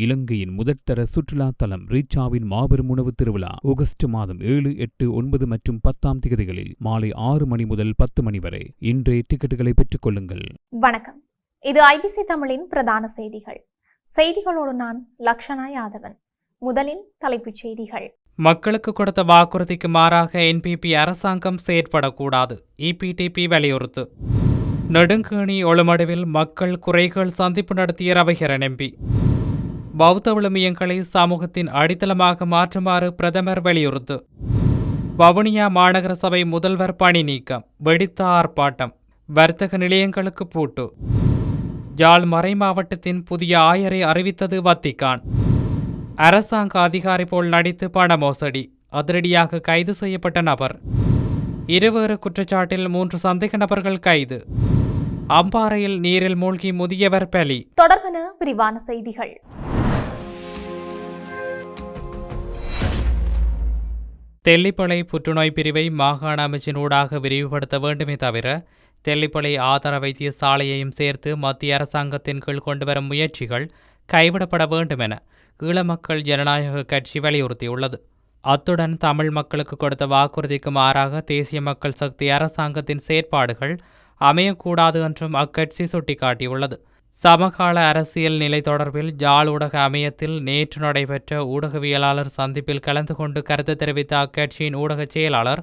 இலங்கையின் முதற்தர சுற்றுலா தலம் ரீச்சாவின் மாபெரும் உணவு திருவிழா ஆகஸ்ட் மாதம் 7, 8, 9 மற்றும் 10 தேதிகளில் மாலை 6 மணி முதல் 10 மணி வரை இன்றே டிக்கெட்டுகளை பெற்றுக் கொள்ளுங்கள். வணக்கம், இது ஐபிசி தமிழின் பிரதான செய்திகள். செய்திகளோடு நான் லக்ஷனா யாதவன். முதலில் தலைப்புச் செய்திகள். மக்களுக்கு கொடுத்த வாக்குறுதிக்கு மாறாக என்பிபி அரசாங்கம் செயற்படக்கூடாது, இபிடிபி வலியுறுத்து. நெடுங்கேணி ஒழுமடுவில் மக்கள் குறைகள் சந்திப்பு நடத்திய ரவிகரன் எம்பி. பௌத்த விழுமியங்களை சமூகத்தின் அடித்தளமாக மாற்றுமாறு பிரதமர் வலியுறுத்து. வவுனியா மாநகர சபை முதல்வர் பணி நீக்கம், வெடித்த ஆர்ப்பாட்டம், வர்த்தக நிலையங்களுக்கு பூட்டு. யாழ் மறை மாவட்டத்தின் புதிய ஆயரை அறிவித்தது வத்திக்கான். அரசாங்க அதிகாரி போல் நடித்து பண மோசடி, அதிரடியாக கைது செய்யப்பட்ட நபர். இருவேறு குற்றச்சாட்டில் 3 சந்தேக நபர்கள் கைது. அம்பாறையில் நீரில் மூழ்கி முதியவர் பலி. தொடர்பான விரிவான செய்திகள். தெல்லிப்பளை புற்றுநோய் பிரிவை மாகாண அமைச்சினூடாக விரிவுபடுத்த வேண்டுமே தவிர தெல்லிப்பளை ஆதார வைத்தியசாலையையும் சேர்த்து மத்திய அரசாங்கத்தின் கீழ் கொண்டுவரும் முயற்சிகள் கைவிடப்பட வேண்டும் என ஈழ மக்கள் ஜனநாயக கட்சி வலியுறுத்தியுள்ளது. அத்துடன் தமிழ் மக்களுக்கு கொடுத்த வாக்குறுதிக்கு மாறாக தேசிய மக்கள் சக்தி அரசாங்கத்தின் செயற்பாடுகள் அமையக்கூடாது என்றும் அக்கட்சி சுட்டிக்காட்டியுள்ளது. சமகால அரசியல் நிலை தொடர்பில் யாழ் ஊடக அமையத்தில் நேற்று நடைபெற்ற ஊடகவியலாளர் சந்திப்பில் கலந்து கொண்டு கருத்து தெரிவித்த அக்கட்சியின் ஊடக செயலாளர்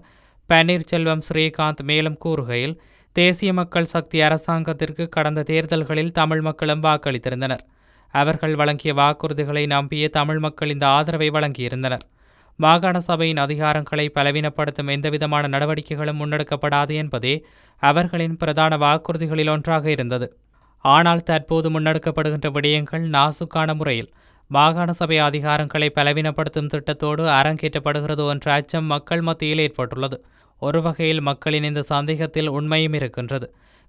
பன்னீர்செல்வம் ஸ்ரீகாந்த் மேலும் கூறுகையில், தேசிய மக்கள் சக்தி அரசாங்கத்திற்கு கடந்த தேர்தல்களில் தமிழ் மக்களும் வாக்களித்திருந்தனர். அவர்கள் வழங்கிய வாக்குறுதிகளை நம்பிய தமிழ் மக்கள் இந்த ஆதரவை வழங்கியிருந்தனர். மாகாண சபையின் அதிகாரங்களை பலவீனப்படுத்தும் எந்தவிதமான நடவடிக்கைகளும் முன்னெடுக்கப்படாது என்பதே அவர்களின் பிரதான வாக்குறுதிகளில் ஒன்றாக இருந்தது. ஆனால் தற்போது முன்னெடுக்கப்படுகின்ற விடயங்கள் நாசுக்கான முறையில் மாகாண சபை அதிகாரங்களை பலவீனப்படுத்தும் திட்டத்தோடு அரங்கேற்றப்படுகிறதோ என்ற அச்சம் மக்கள் மத்தியில் ஏற்பட்டுள்ளது. ஒரு வகையில் மக்களின் இந்த சந்தேகத்தில் உண்மையும் இருக்கின்றது.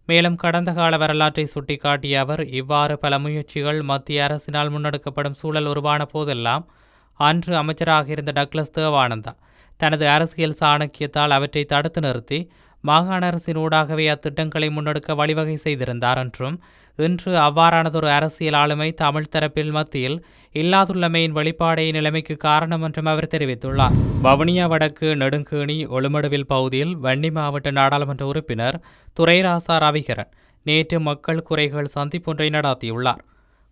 மேலும் கடந்த கால வரலாற்றை சுட்டிக்காட்டிய அவர், இவ்வாறு பல முயற்சிகள் மத்திய அரசினால் முன்னெடுக்கப்படும் சூழல் உருவான போதெல்லாம் அன்று அமைச்சராக இருந்த டக்ளஸ் தேவானந்தா தனது அரசியல் சாணக்கியத்தால் அவற்றை தடுத்து நிறுத்தி மாகாண அரசின் ஊடாகவே அத்திட்டங்களை முன்னெடுக்க வழிவகை செய்திருந்தார் என்றும், இன்று அவ்வாறானதொரு அரசியல் ஆளுமை தமிழ் தரப்பில் மத்தியில் இல்லாதுள்ளமையின் வெளிப்பாடே நிலைமைக்கு காரணம் என்றும் அவர் தெரிவித்துள்ளார். வவுனியா வடக்கு நெடுங்கேணி ஒழுமடுவில் பகுதியில் வன்னி மாவட்ட நாடாளுமன்ற உறுப்பினர் துரைராசா ரவிகரன் நேற்று மக்கள் குறைகள் சந்திப்பொன்றை நடாத்தியுள்ளார்.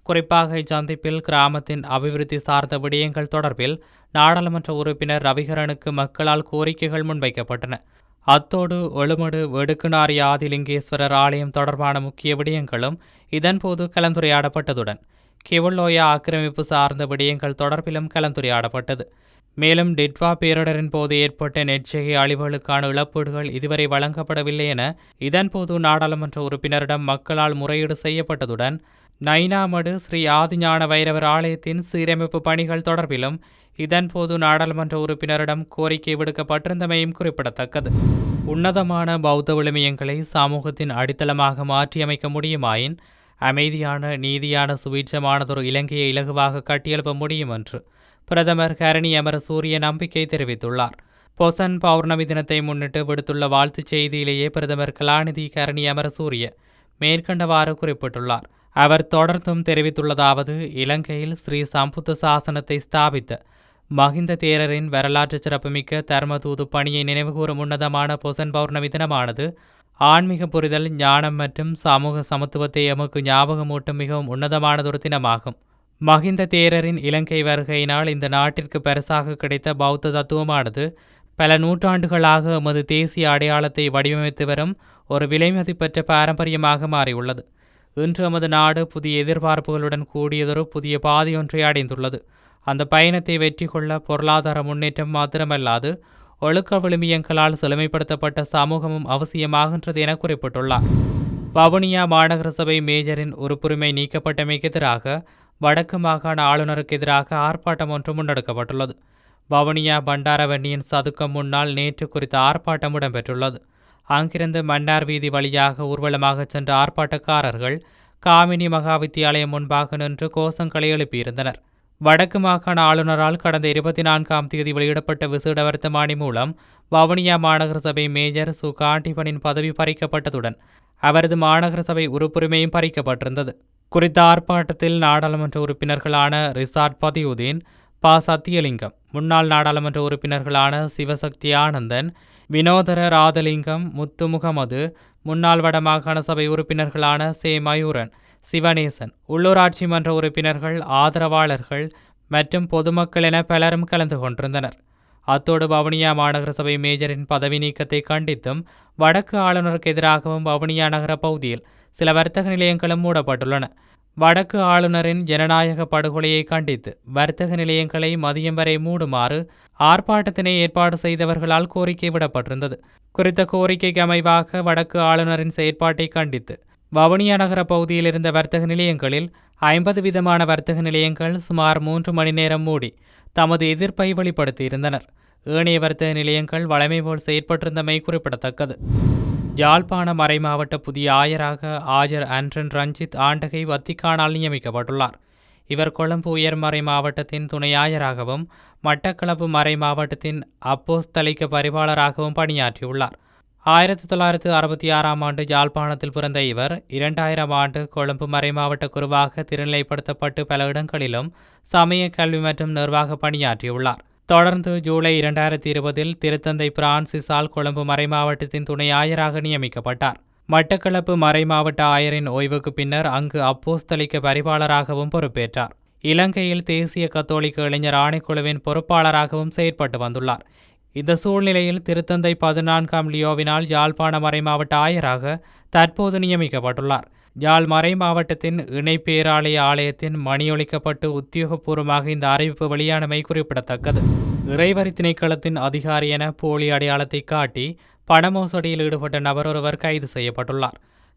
குறிப்பாக இச்சந்திப்பில் கிராமத்தின் அபிவிருத்தி சார்ந்த விடயங்கள் தொடர்பில் நாடாளுமன்ற உறுப்பினர் ரவிகரனுக்கு மக்களால் கோரிக்கைகள் முன்வைக்கப்பட்டன. அத்தோடு ஒழுமடு வெடுக்குநாரி ஆதிலிங்கேஸ்வரர் ஆலயம் தொடர்பான முக்கிய விடயங்களும் இதன்போது கலந்துரையாடப்பட்டதுடன் கிவுலோயா ஆக்கிரமிப்பு சார்ந்த விடயங்கள் தொடர்பிலும் கலந்துரையாடப்பட்டது. மேலும் டிட்வா பேரிடரின் போது ஏற்பட்ட நெற்செய்கை அழிவுகளுக்கான இழப்பீடுகள் இதுவரை வழங்கப்படவில்லை என இதன்போது நாடாளுமன்ற உறுப்பினரிடம் மக்களால் முறையீடு செய்யப்பட்டதுடன் நைனாமடு ஸ்ரீ ஆதிஞான வைரவர் ஆலயத்தின் சீரமைப்பு பணிகள் தொடர்பிலும் இதன்போது நாடாளுமன்ற உறுப்பினரிடம் கோரிக்கை விடுக்கப்பட்டிருந்தமையும் குறிப்பிடத்தக்கது. உன்னதமான பௌத்த விழுமியங்களை சமூகத்தின் அடித்தளமாக மாற்றியமைக்க முடியுமாயின் அமைதியான, நீதியான, சுவீட்சமானதொரு இலங்கையை இலகுவாக கட்டியெழுப்ப முடியும் என்று பிரதமர் கரணி அமரசூரிய நம்பிக்கை தெரிவித்துள்ளார். பொசன் பௌர்ணமி தினத்தை முன்னிட்டு விடுத்துள்ள வாழ்த்துச் செய்தியிலேயே பிரதமர் கலாநிதி கரணி அமரசூரிய மேற்கண்டவாறு குறிப்பிட்டுள்ளார். அவர் தொடர்ந்தும் தெரிவித்துள்ளதாவது, இலங்கையில் ஸ்ரீ சம்புத்த சாசனத்தை ஸ்தாபித்த மஹிந்த தேரரின் வரலாற்று சிறப்புமிக்க தர்மதூது பணியை நினைவுகூறும் உன்னதமான பொசன் பௌர்ணமி தினமானது ஆன்மீக புரிதல், ஞானம் மற்றும் சமூக சமத்துவத்தை எமக்கு ஞாபகமூட்டும் மிகவும் உன்னதமானதொரு தினமாகும். மஹிந்த தேரரின் இலங்கை வருகையினால் இந்த நாட்டிற்கு பரிசாக கிடைத்த பௌத்த தத்துவமானது பல நூற்றாண்டுகளாக எமது தேசிய அடையாளத்தை வடிவமைத்து வரும் ஒரு விலைமதிப்பற்ற பாரம்பரியமாக மாறியுள்ளது. இன்று எமது நாடு புதிய எதிர்பார்ப்புகளுடன் கூடியதொரு புதிய பாதையொன்றை அடைந்துள்ளது. அந்த பயணத்தை வெற்றி கொள்ள பொருளாதார முன்னேற்றம் மாத்திரமல்லாது ஒழுக்க விழுமியங்களால் செழுமைப்படுத்தப்பட்ட சமூகமும் அவசியமாகின்றது என குறிப்பிட்டுள்ளார். வவுனியா மாநகர சபை மேஜரின் உறுப்புரிமை நீக்கப்பட்டமைக்கு எதிராக வடக்கு மாகாண ஆளுநருக்கு எதிராக ஆர்ப்பாட்டம் ஒன்று முன்னெடுக்கப்பட்டுள்ளது. வவுனியா பண்டாரவன்னியின் சதுக்கம் முன்னால் நேற்று குறித்த ஆர்ப்பாட்டம் இடம்பெற்றுள்ளது. அங்கிருந்து மன்னார் வீதி வழியாக ஊர்வலமாக சென்ற ஆர்ப்பாட்டக்காரர்கள் காமினி மகா வித்தியாலயம் முன்பாக நின்று கோஷங்களை எழுப்பியிருந்தனர். வடக்கு மாகாண ஆளுநரால் கடந்த 24ஆம் தேதி வெளியிடப்பட்ட விசேட வர்த்தமானி மூலம் வவுனியா மாநகர சபை மேஜர் சு காண்டிபனின் பதவி பறிக்கப்பட்டதுடன் அவரது மாநகர சபை உறுப்புரிமையும் பறிக்கப்பட்டிருந்தது. குறித்த ஆர்ப்பாட்டத்தில் நாடாளுமன்ற உறுப்பினர்களான ரிசாட் பதியுதீன், ப. சத்தியலிங்கம், முன்னாள் நாடாளுமன்ற உறுப்பினர்களான சிவசக்தி ஆனந்தன், வினோதர ராதலிங்கம், முத்து முகமது, முன்னாள் வடமாகாண சபை உறுப்பினர்களான சே. மயூரன், சிவனேசன், உள்ளூராட்சி மன்ற உறுப்பினர்கள், ஆதரவாளர்கள் மற்றும் பொதுமக்கள் என பலரும் கலந்து கொண்டிருந்தனர். அத்தோடு வவுனியா மாநகர சபை மேஜரின் பதவி நீக்கத்தை கண்டித்தும் வடக்கு ஆளுநருக்கு எதிராகவும் வவுனியா நகர பகுதியில் சில வர்த்தக நிலையங்களும் மூடப்பட்டுள்ளன. வடக்கு ஆளுநரின் ஜனநாயக படுகொலையை கண்டித்து வர்த்தக நிலையங்களை மதியம் வரை மூடுமாறு ஆர்ப்பாட்டத்தினை ஏற்பாடு செய்தவர்களால் கோரிக்கை விடப்பட்டிருந்தது. குறித்த கோரிக்கைக்கு அமைவாக வடக்கு ஆளுநரின் செயற்பாட்டை கண்டித்து வவுனியா நகர பகுதியில் இருந்த வர்த்தக நிலையங்களில் 50 விதமான வர்த்தக நிலையங்கள் சுமார் 3 மணி நேரம் மூடி தமது எதிர்ப்பை வெளிப்படுத்தியிருந்தனர். ஏனைய வர்த்தக நிலையங்கள் வழமை போல் செயற்பட்டிருந்தமை குறிப்பிடத்தக்கது. யாழ்ப்பாண மறைமாவட்ட புதிய ஆயராக ஆயர் ஆண்டன் ரஞ்சித் ஆண்டகை வத்திக்கானால் நியமிக்கப்பட்டுள்ளார். இவர் கொழும்பு உயர்மறை மாவட்டத்தின் துணை ஆயராகவும் மட்டக்களப்பு மறை மாவட்டத்தின் அப்போஸ்தலிக்க பரிபாளராகவும் பணியாற்றியுள்ளார். 1966ஆம் ஆண்டு யாழ்ப்பாணத்தில் பிறந்த இவர் 2000 ஆண்டு கொழும்பு மறை மாவட்ட குருவாக திருநிலைப்படுத்தப்பட்டு பல இடங்களிலும் சமய கல்வி மற்றும் நிர்வாக பணியாற்றியுள்ளார். தொடர்ந்து ஜூலை 2020இல் திருத்தந்தை பிரான்சிஸால் கொழும்பு மறை மாவட்டத்தின் துணை ஆயராக நியமிக்கப்பட்டார். மட்டக்களப்பு மறை மாவட்ட ஆயரின் ஓய்வுக்கு பின்னர் அங்கு அப்போஸ்தலிக்க பரிபாளராகவும் பொறுப்பேற்றார். இலங்கையில் தேசிய கத்தோலிக்க இளைஞர் ஆணைக்குழுவின் பொறுப்பாளராகவும் செயற்பட்டு வந்துள்ளார். இந்த சூழ்நிலையில் திருத்தந்தை 14ஆம் லியோவினால் யாழ்ப்பாண மறை மாவட்ட ஆயராக தற்போது நியமிக்கப்பட்டுள்ளார். யாழ் மறை மாவட்டத்தின் இணை பேராலய ஆலயத்தின் மணியொலிக்கப்பட்டு உத்தியோகபூர்வமாக இந்த அறிவிப்பு வெளியானமை குறிப்பிடத்தக்கது. இறைவரி திணைக்களத்தின் அதிகாரி என போலி அடையாளத்தை காட்டி பண மோசடியில் ஈடுபட்ட நபர் ஒருவர் கைது செய்யப்பட்டுள்ளார்.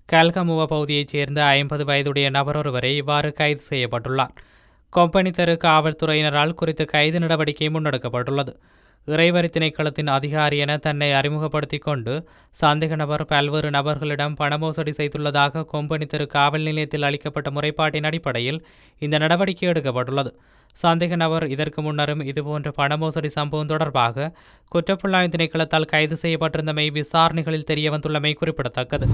கல்கமுவ பகுதியைச் சேர்ந்த 50 வயதுடைய நபர் ஒருவரை இவ்வாறு கைது செய்யப்பட்டுள்ளார். கொம்பனி தெரு காவல்துறையினரால் குறித்த கைது நடவடிக்கை முன்னெடுக்கப்பட்டுள்ளது. இறைவரி திணைக்களத்தின் அதிகாரி என தன்னை அறிமுகப்படுத்திக் கொண்டு சந்தேக நபர் பல்வேறு நபர்களிடம் பண மோசடி செய்துள்ளதாக கொம்பனி தெரு காவல் நிலையத்தில் அளிக்கப்பட்ட முறைப்பாட்டின் அடிப்படையில் இந்த நடவடிக்கை எடுக்கப்பட்டுள்ளது. சந்தேக நபர் இதற்கு முன்னரும் இதுபோன்ற பண மோசடி சம்பவம் தொடர்பாக குற்றப்புலனாய்வு திணைக்களத்தால் கைது செய்யப்பட்டிருந்தமை விசாரணைகளில் தெரியவந்துள்ளமை குறிப்பிடத்தக்கது.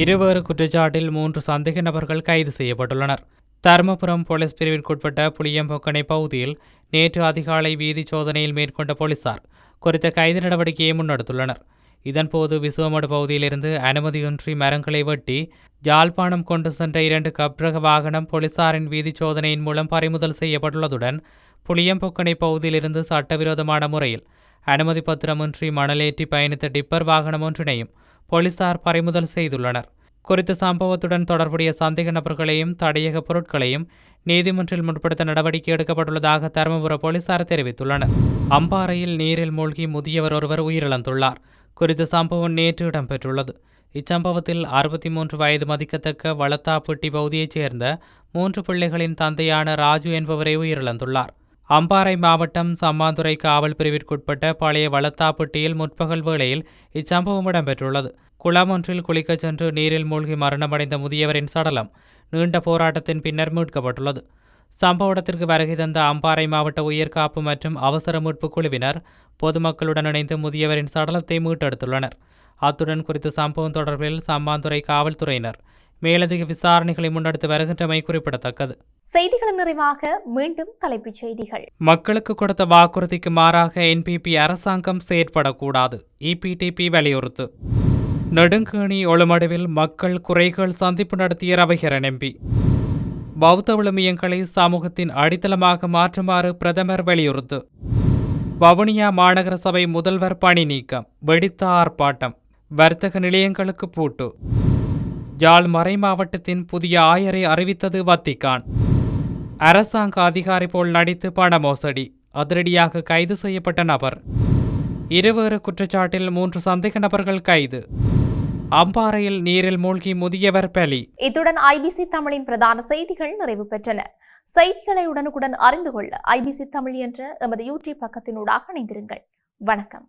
இருவேறு குற்றச்சாட்டில் 3 சந்தேக நபர்கள் கைது செய்யப்பட்டுள்ளனர். தருமபுரம் போலீஸ் பிரிவிற்குட்பட்ட புளியம்பொக்கனை பகுதியில் நேற்று அதிகாலை வீதி சோதனையில் மேற்கொண்ட போலீசார் குறித்த கைது நடவடிக்கையை முன்னெடுத்துள்ளனர். இதன்போது விசுவமடு பகுதியிலிருந்து அனுமதியின்றி மரங்களை வெட்டி யாழ்ப்பாணம் கொண்டு சென்ற 2 கப்ரக வாகனம் போலீசாரின் வீதி சோதனையின் மூலம் பறிமுதல் செய்யப்பட்டுள்ளதுடன் புளியம்பொக்கனை பகுதியிலிருந்து சட்டவிரோதமான முறையில் அனுமதி பத்திரமின்றி மணலேற்றி பயணித்த டிப்பர் வாகனம் ஒன்றினையும் போலீசார் பறிமுதல் செய்துள்ளனர். குறித்த சம்பவத்துடன் தொடர்புடைய சந்தேக நபர்களையும் தடையக பொருட்களையும் நீதிமன்றில் முற்படுத்த நடவடிக்கை எடுக்கப்பட்டுள்ளதாக தருமபுர போலீசார் தெரிவித்துள்ளனர். அம்பாறையில் நீரில் மூழ்கி முதியவர் ஒருவர் உயிரிழந்துள்ளார். குறித்த சம்பவம் நேற்று இடம்பெற்றுள்ளது. இச்சம்பவத்தில் 63 வயது மதிக்கத்தக்க வளத்தாப்பட்டி பகுதியைச் சேர்ந்த 3 பிள்ளைகளின் தந்தையான ராஜு என்பவரை உயிரிழந்துள்ளார். அம்பாறை மாவட்டம் சம்மாந்துறை காவல் பிரிவிற்குட்பட்ட பழைய வளத்தாப்பட்டியில் முற்பகல் வேளையில் இச்சம்பவம் இடம்பெற்றுள்ளது. குளம் ஒன்றில் குளிக்கச் சென்று நீரில் மூழ்கி மரணமடைந்த முதியவரின் சடலம் நீண்ட போராட்டத்தின் பின்னர் மீட்கப்பட்டுள்ளது. சம்பவ இடத்திற்கு வருகை தந்த அம்பாறை மாவட்ட உயர்காப்பு மற்றும் அவசர மீட்பு குழுவினர் பொதுமக்களுடன் இணைந்து முதியவரின் சடலத்தை மீட்டெடுத்துள்ளனர். அத்துடன் குறித்த சம்பவம் தொடர்பில் சம்மாந்துறை காவல்துறையினர் மேலதிக விசாரணைகளை முன்னெடுத்து வருகின்றமை குறிப்பிடத்தக்கது. செய்திகளின் நிறைவாக மீண்டும் தலைப்புச் செய்திகள். மக்களுக்கு கொடுத்த வாக்குறுதிக்கு மாறாக NPP அரசாங்கம் செயற்படக்கூடாது, EPTP வலியுறுத்து. நெடுங்கேணி ஒழுமடுவில் மக்கள் குறைகள் சந்திப்பு நடத்திய ரவிகரன் MP. பௌத்த விழுமியங்களை சமூகத்தின் அடித்தளமாக மாற்றுமாறு பிரதமர் வலியுறுத்து. வவுனியா மாநகர சபை முதல்வர் பணி நீக்கம், வெடித்த ஆர்ப்பாட்டம், வர்த்தக நிலையங்களுக்கு பூட்டு. யாழ் மறை மாவட்டத்தின் புதிய ஆயரை அறிவித்தது வத்திக்கான். அரசாங்க அதிகாரி போல் நடித்து பண மோசடி, அதிரடியாக கைது செய்யப்பட்ட நபர். இருவேறு குற்றச்சாட்டில் 3 சந்தேக நபர்கள் கைது. அம்பாறையில் நீரில் மூழ்கி முதியவர் பலி. இத்துடன் IBC தமிழின் பிரதான செய்திகள் நிறைவு பெற்றன. செய்திகளை உடனுக்குடன் அறிந்து கொள்ள IBC தமிழ் என்ற எமது YouTube பக்கத்தினூடாக இணைந்திருங்கள். வணக்கம்.